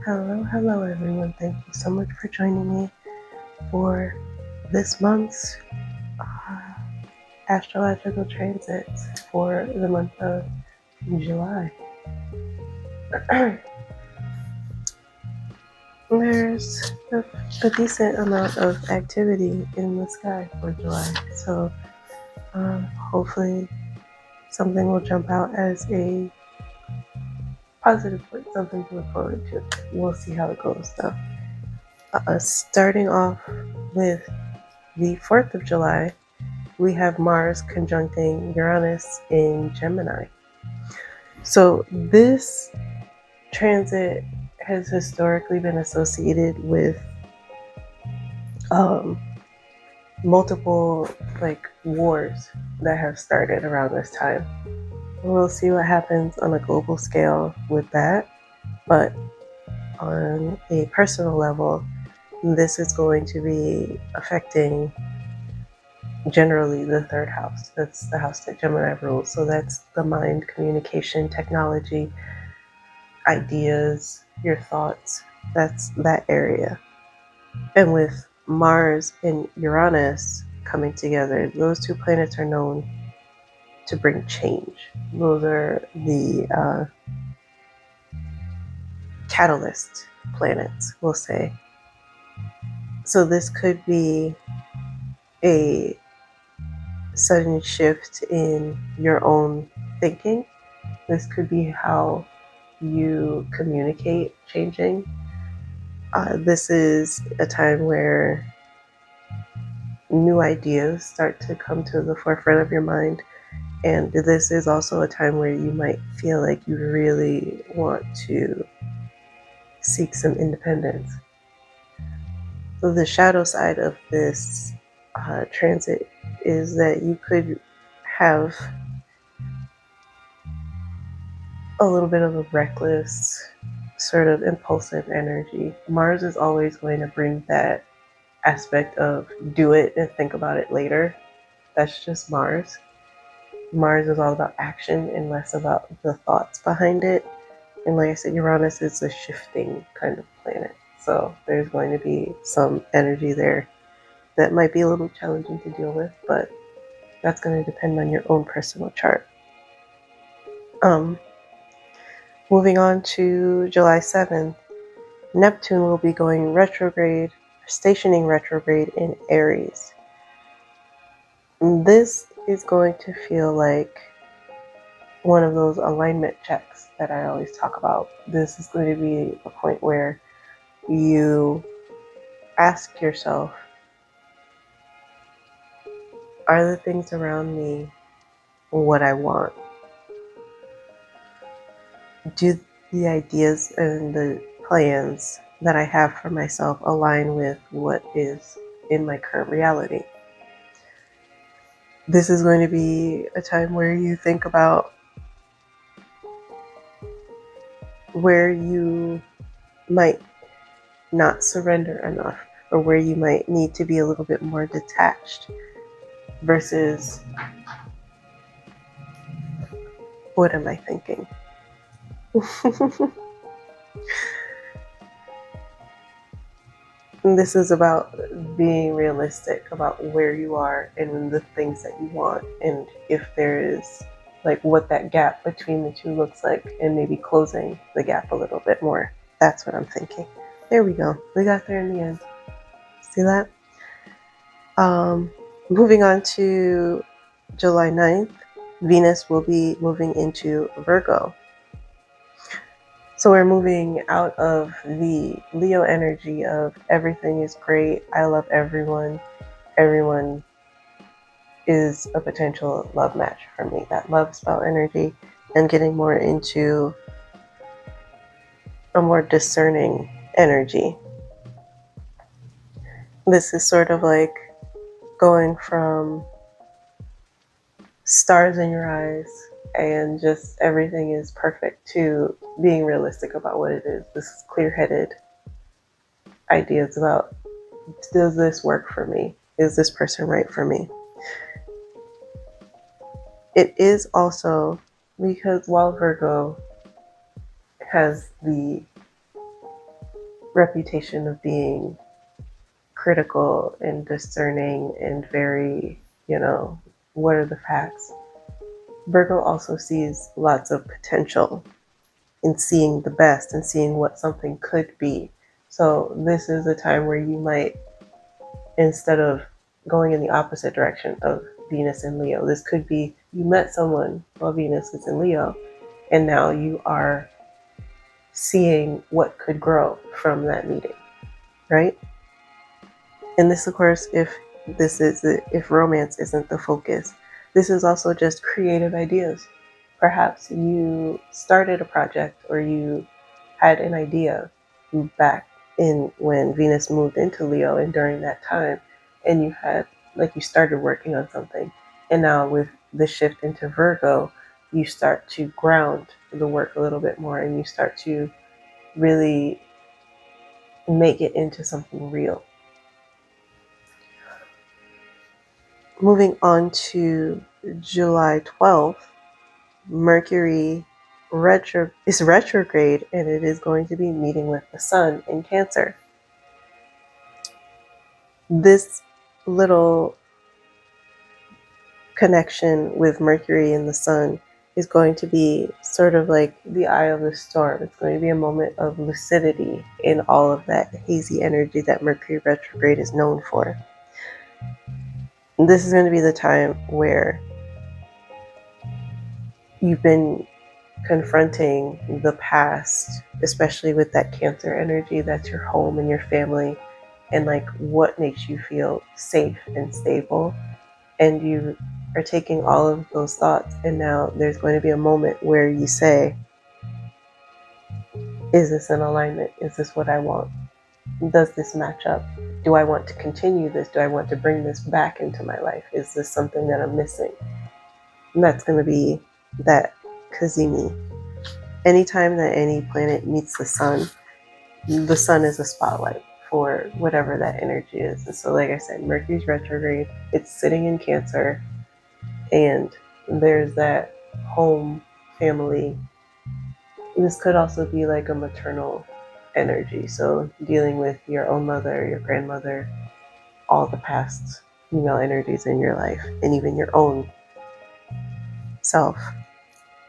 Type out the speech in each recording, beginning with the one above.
Hello everyone. Thank you so much for joining me for this month's astrological transits for the month of July. There's a decent amount of activity in the sky for July, so hopefully something will jump out as a positive point, something to look forward to. We'll see how it goes though. Starting off with the 4th of July, we have Mars conjuncting Uranus in Gemini. So this transit has historically been associated with multiple wars that have started around this time. We'll see what happens on a global scale with that, but on a personal level, this is going to be affecting generally the third house. That's the house that Gemini rules. So that's the mind, communication, technology, ideas, your thoughts. That's that area. And with Mars and Uranus coming together, those two planets are known to bring change. Those are the catalyst planets, we'll say. So this could be a sudden shift in your own thinking. This could be how you communicate changing. This is a time where new ideas start to come to the forefront of your mind. And this is also a time where you might feel like you really want to seek some independence. So the shadow side of this transit is that you could have a little bit of a reckless, sort of impulsive energy. Mars is always going to bring that aspect of do it and think about it later. That's just Mars. Mars is all about action and less about the thoughts behind it. And like I said, Uranus is a shifting kind of planet. So there's going to be some energy there that might be a little challenging to deal with, but that's going to depend on your own personal chart. Moving on to July 7th, Neptune will be going retrograde, stationing retrograde in Aries. This is going to feel like one of those alignment checks that I always talk about. This is going to be a point where you ask yourself, are the things around me what I want? Do the ideas and the plans that I have for myself align with what is in my current reality? This is going to be a time where you think about where you might not surrender enough, or where you might need to be a little bit more detached versus what am I thinking? This is about being realistic about where you are and the things that you want, and if there is what that gap between the two looks like, and maybe closing the gap a little bit more. That's what I'm thinking. There we go. We got there in the end. See that? Moving on to July 9th, Venus will be moving into Virgo. So we're moving out of the Leo energy of everything is great, I love everyone is a potential love match for me, that love spell energy, and getting more into a more discerning energy. This is sort of like going from stars in your eyes and just everything is perfect to being realistic about what it is. This is clear-headed ideas about, does this work for me? Is this person right for me? It is also because while Virgo has the reputation of being critical and discerning and very, what are the facts? Virgo also sees lots of potential in seeing the best and seeing what something could be. So this is a time where you might, instead of going in the opposite direction of Venus and Leo, this could be you met someone while Venus is in Leo, and now you are seeing what could grow from that meeting, right? And this, of course, if romance isn't the focus, this is also just creative ideas. Perhaps you started a project or you had an idea back in when Venus moved into Leo and during that time, and you had, like, you started working on something, and now with the shift into Virgo, you start to ground the work a little bit more and you start to really make it into something real. Moving on to July 12th, Mercury is retrograde, and it is going to be meeting with the Sun in Cancer. This little connection with Mercury and the Sun is going to be sort of like the eye of the storm. It's going to be a moment of lucidity in all of that hazy energy that Mercury retrograde is known for. This is going to be the time where you've been confronting the past, especially with that Cancer energy. That's your home and your family, and like what makes you feel safe and stable. And you are taking all of those thoughts, and now there's going to be a moment where you say, is this in alignment? Is this what I want? Does this match up? Do I want to continue this? Do I want to bring this back into my life? Is this something that I'm missing? And that's going to be that Kazimi. Anytime that any planet meets the sun is a spotlight for whatever that energy is. And so, like I said, Mercury's retrograde, it's sitting in Cancer, and there's that home, family. This could also be like a maternal energy. So dealing with your own mother, your grandmother, all the past female energies in your life, and even your own self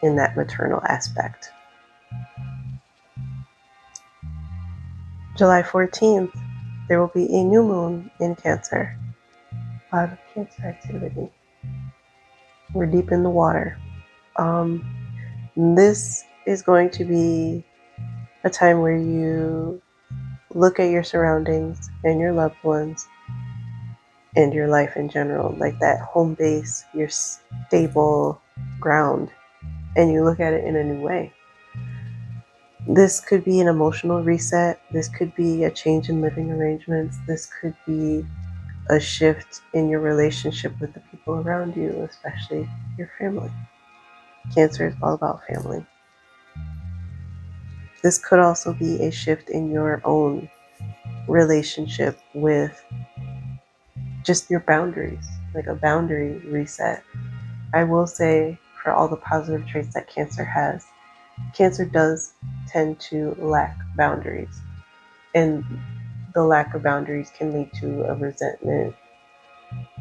in that maternal aspect. July 14th, there will be a new moon in Cancer. A lot of Cancer activity. We're deep in the water. This is going to be a time where you look at your surroundings and your loved ones and your life in general, like that home base, your stable ground, and you look at it in a new way. This could be an emotional reset. This could be a change in living arrangements. This could be a shift in your relationship with the people around you, especially your family. Cancer is all about family. This could also be a shift in your own relationship with just your boundaries, like a boundary reset. I will say, for all the positive traits that Cancer has, Cancer does tend to lack boundaries. And the lack of boundaries can lead to a resentment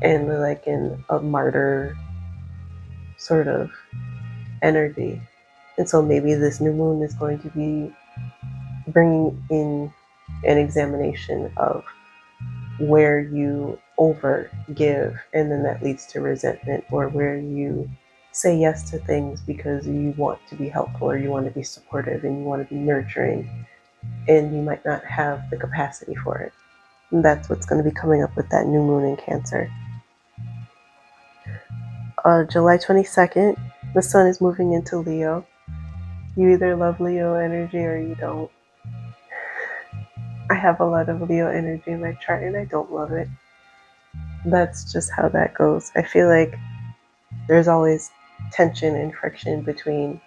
and like in a martyr sort of energy. And so maybe this new moon is going to be bringing in an examination of where you over give, and then that leads to resentment, or where you say yes to things because you want to be helpful or you want to be supportive and you want to be nurturing, and you might not have the capacity for it. And that's what's going to be coming up with that new moon in Cancer. July 22nd, the sun is moving into Leo. You either love Leo energy or you don't. I have a lot of Leo energy in my chart and I don't love it. That's just how that goes. I feel like there's always tension and friction between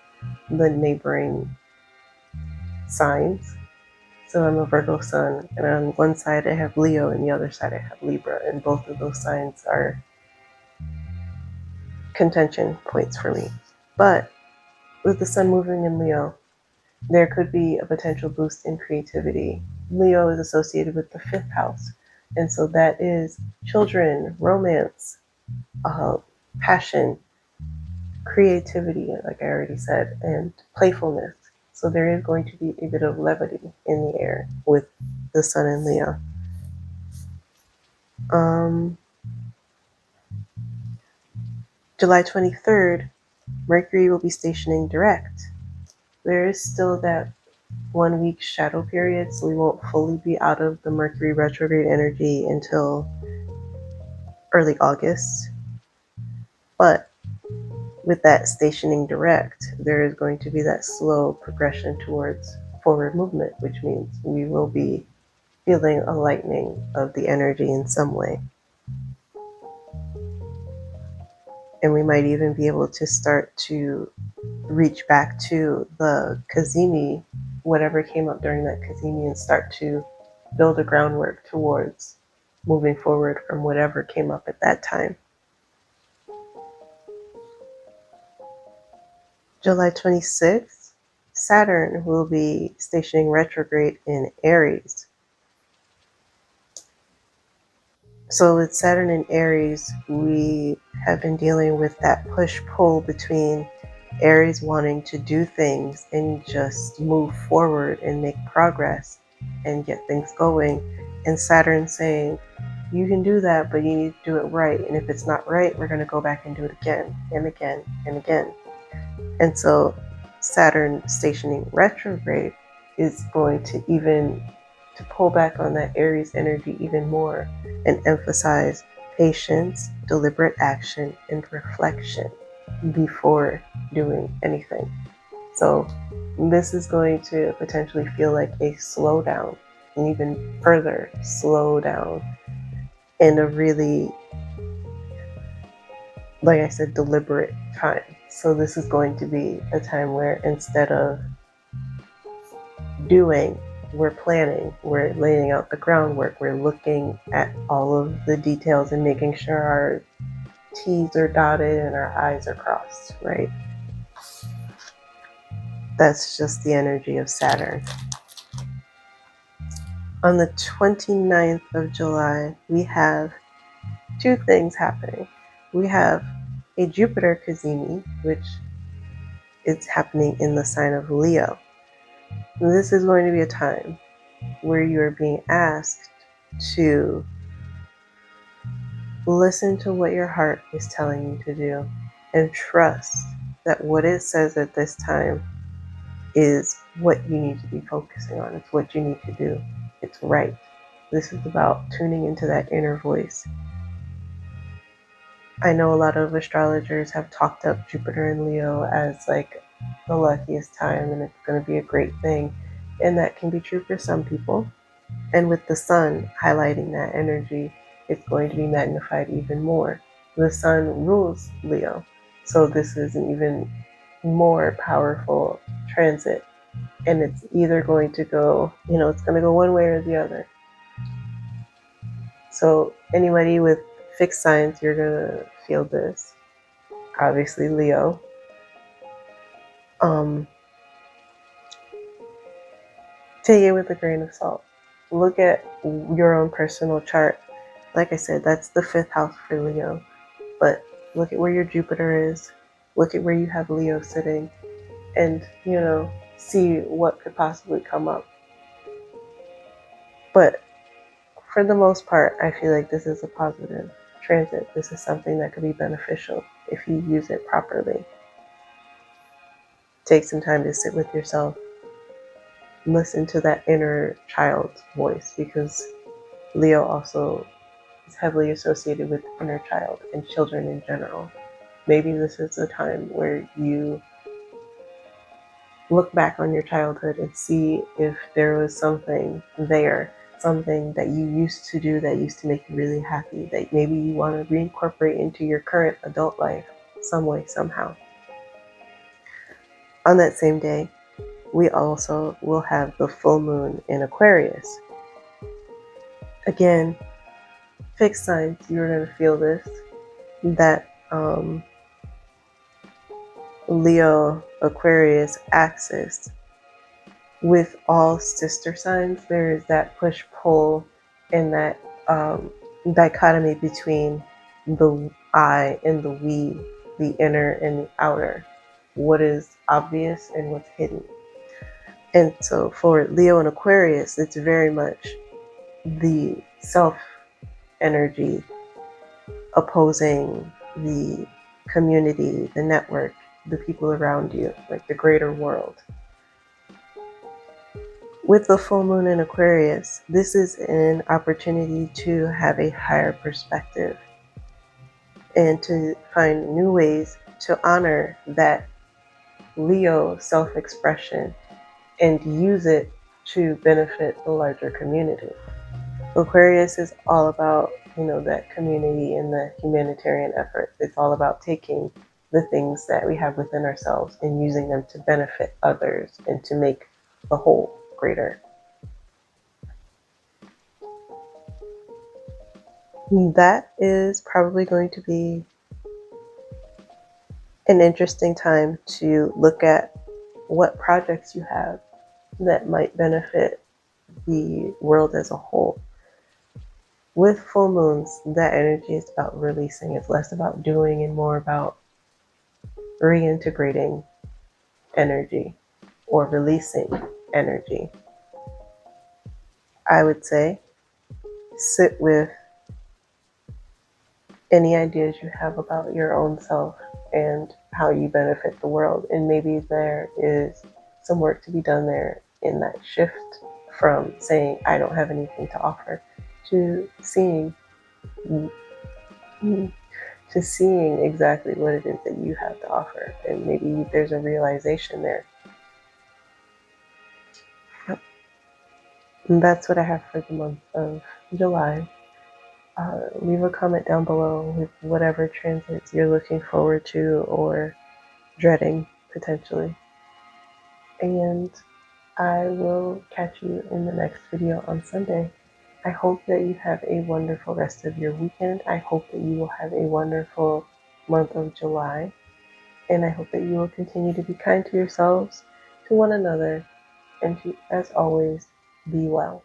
the neighboring signs. So I'm a Virgo sun, and on one side I have Leo and the other side I have Libra, and both of those signs are contention points for me. But with the sun moving in Leo, there could be a potential boost in creativity Leo is associated with the fifth house. And so that is children, romance, uh, passion, creativity, like I already said, and playfulness. So there is going to be a bit of levity in the air with the sun in Leo. July 23rd, Mercury will be stationing direct. There is still that 1 week shadow period, so we won't fully be out of the Mercury retrograde energy until early August. But with that stationing direct, there is going to be that slow progression towards forward movement, which means we will be feeling a lightening of the energy in some way. And we might even be able to start to reach back to the Kazemi, whatever came up during that Kazemi, and start to build a groundwork towards moving forward from whatever came up at that time. July 26th, Saturn will be stationing retrograde in Aries. So with Saturn in Aries, we have been dealing with that push-pull between Aries wanting to do things and just move forward and make progress and get things going, and Saturn saying, you can do that, but you need to do it right. And if it's not right, we're going to go back and do it again and again and again. And so Saturn stationing retrograde is going to pull back on that Aries energy even more and emphasize patience, deliberate action, and reflection before doing anything. So this is going to potentially feel like a slowdown, an even further slowdown, and a really, like I said, deliberate time. So this is going to be a time where instead of doing, we're planning, we're laying out the groundwork, we're looking at all of the details and making sure our T's are dotted and our I's are crossed, right? That's just the energy of Saturn. On the 29th of July, we have two things happening. We have a Jupiter Kazemi, which is happening in the sign of Leo. This is going to be a time where you are being asked to listen to what your heart is telling you to do and trust that what it says at this time is what you need to be focusing on. It's what you need to do. It's right. This is about tuning into that inner voice. I know a lot of astrologers have talked up Jupiter and Leo as like the luckiest time and it's going to be a great thing. And that can be true for some people. And with the sun highlighting that energy, it's going to be magnified even more. The sun rules Leo. So this is an even more powerful transit. And it's either going to go, it's going to go one way or the other. So anybody with fixed signs, you're going to feel this. Obviously, Leo. Take it with a grain of salt. Look at your own personal chart. Like I said, that's the fifth house for Leo. But look at where your Jupiter is. Look at where you have Leo sitting. And, see what could possibly come up. But for the most part, I feel like this is a positive transit. This is something that could be beneficial if you use it properly. Take some time to sit with yourself. Listen to that inner child's voice, because Leo also is heavily associated with the inner child and children in general. Maybe this is a time where you look back on your childhood and see if there was something there, something that you used to do that used to make you really happy, that maybe you want to reincorporate into your current adult life some way, somehow. On that same day, we also will have the full moon in Aquarius. Again, fixed signs, you're going to feel this, that Leo Aquarius axis with all sister signs, there is that push-pull and that dichotomy between the I and the we, the inner and the outer, what is obvious and what's hidden. And so for Leo and Aquarius, it's very much the self energy opposing the community, the network, the people around you, like the greater world. With the full moon in Aquarius, this is an opportunity to have a higher perspective and to find new ways to honor that Leo self-expression and use it to benefit the larger community. Aquarius is all about, that community and the humanitarian effort. It's all about taking the things that we have within ourselves and using them to benefit others and to make the whole greater. That is probably going to be an interesting time to look at what projects you have that might benefit the world as a whole. With full moons, that energy is about releasing. It's less about doing and more about reintegrating energy or releasing energy. I would say sit with any ideas you have about your own self and how you benefit the world. And maybe there is some work to be done there in that shift from saying, I don't have anything to offer, to seeing exactly what it is that you have to offer. And maybe there's a realization there. Yep. And that's what I have for the month of July. Leave a comment down below with whatever transits you're looking forward to or dreading potentially. And I will catch you in the next video on Sunday. I hope that you have a wonderful rest of your weekend. I hope that you will have a wonderful month of July. And I hope that you will continue to be kind to yourselves, to one another, and to, as always, be well.